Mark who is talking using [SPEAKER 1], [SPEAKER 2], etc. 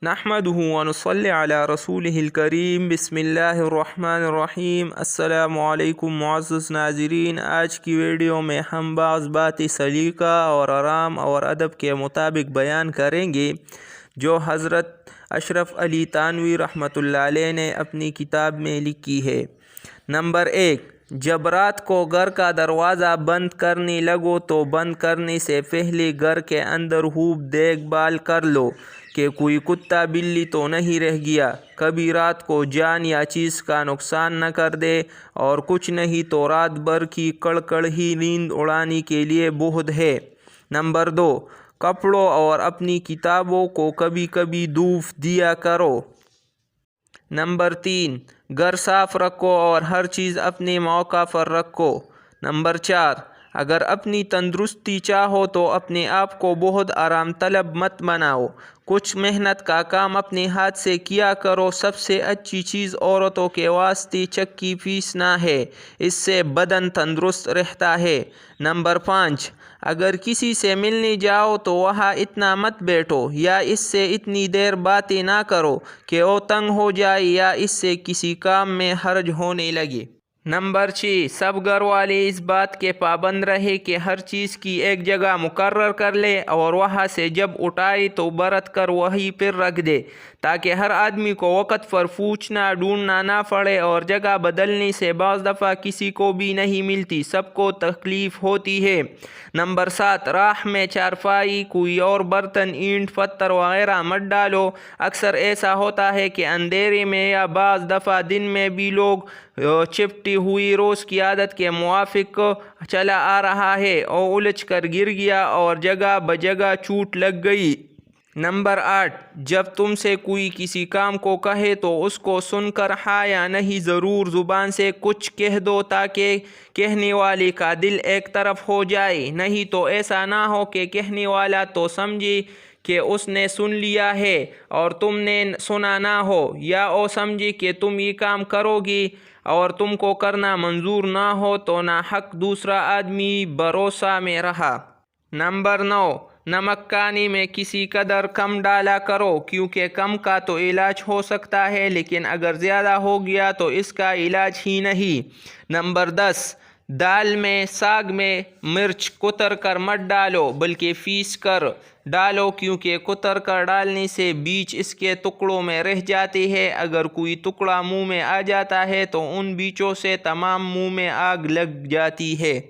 [SPEAKER 1] نحمدہ ونصلی علی رسولہ الکریم بسم اللہ الرحمن الرحیم۔ السلام علیکم معزز ناظرین، آج کی ویڈیو میں ہم بعض باتیں سلیقہ اور آرام اور ادب کے مطابق بیان کریں گے جو حضرت اشرف علی تھانوی رحمۃ اللہ علیہ نے اپنی کتاب میں لکھی ہے۔ نمبر 1، جب رات کو گھر کا دروازہ بند کرنے لگو تو بند کرنے سے پہلے گھر کے اندر خوب دیکھ بھال کر لو کہ کوئی کتا بلی تو نہیں رہ گیا، کبھی رات کو جان یا چیز کا نقصان نہ کر دے، اور کچھ نہیں تو رات بھر کی کڑکڑی نیند اڑانے کے لیے بہت ہے۔ نمبر 2، کپڑوں اور اپنی کتابوں کو کبھی کبھی دھوپ دیا کرو۔ نمبر 3، گھر صاف رکھو اور ہر چیز اپنے موقع پر رکھو۔ نمبر 4، اگر اپنی تندرستی چاہو تو اپنے آپ کو بہت آرام طلب مت بناؤ، کچھ محنت کا کام اپنے ہاتھ سے کیا کرو۔ سب سے اچھی چیز عورتوں کے واسطے چکی پیسنا ہے، اس سے بدن تندرست رہتا ہے۔ نمبر 5، اگر کسی سے ملنے جاؤ تو وہاں اتنا مت بیٹھو یا اس سے اتنی دیر باتیں نہ کرو کہ وہ تنگ ہو جائے یا اس سے کسی کام میں حرج ہونے لگے۔ نمبر 6، سب گھر والے اس بات کے پابند رہے کہ ہر چیز کی ایک جگہ مقرر کر لے اور وہاں سے جب اٹھائے تو برت کر وہیں پر رکھ دے، تاکہ ہر آدمی کو وقت پر پوچھنا ڈھونڈنا نہ پڑے، اور جگہ بدلنے سے بعض دفعہ کسی کو بھی نہیں ملتی، سب کو تکلیف ہوتی ہے۔ نمبر 7، راہ میں چارپائی، کوئی اور برتن، اینٹ پتھر وغیرہ مت ڈالو۔ اکثر ایسا ہوتا ہے کہ اندھیرے میں یا بعض دفعہ دن میں بھی لوگ چپٹی ہوئی روز کی عادت کے موافق چلا آ رہا ہے اور الجھ کر گر گیا اور جگہ بجگہ چوٹ لگ گئی۔ نمبر 8، جب تم سے کوئی کسی کام کو کہے تو اس کو سن کر ہاں یا نہیں ضرور زبان سے کچھ کہہ دو، تاکہ کہنے والے کا دل ایک طرف ہو جائے، نہیں تو ایسا نہ ہو کہ کہنے والا تو سمجھے کہ اس نے سن لیا ہے اور تم نے سنا نہ ہو، یا وہ سمجھے کہ تم یہ کام کرو گے اور تم کو کرنا منظور نہ ہو تو ناحق دوسرا آدمی بھروسہ میں رہا۔ نمبر 9، نمک کھانے میں کسی قدر کم ڈالا کرو، کیونکہ کم کا تو علاج ہو سکتا ہے لیکن اگر زیادہ ہو گیا تو اس کا علاج ہی نہیں۔ نمبر 10، دال میں ساگ میں مرچ کتر کر مت ڈالو بلکہ پیس کر ڈالو، کیونکہ کتر کر ڈالنے سے بیج اس کے ٹکڑوں میں رہ جاتے ہیں، اگر کوئی ٹکڑا منہ میں آ جاتا ہے تو ان بیجوں سے تمام منہ میں آگ لگ جاتی ہے۔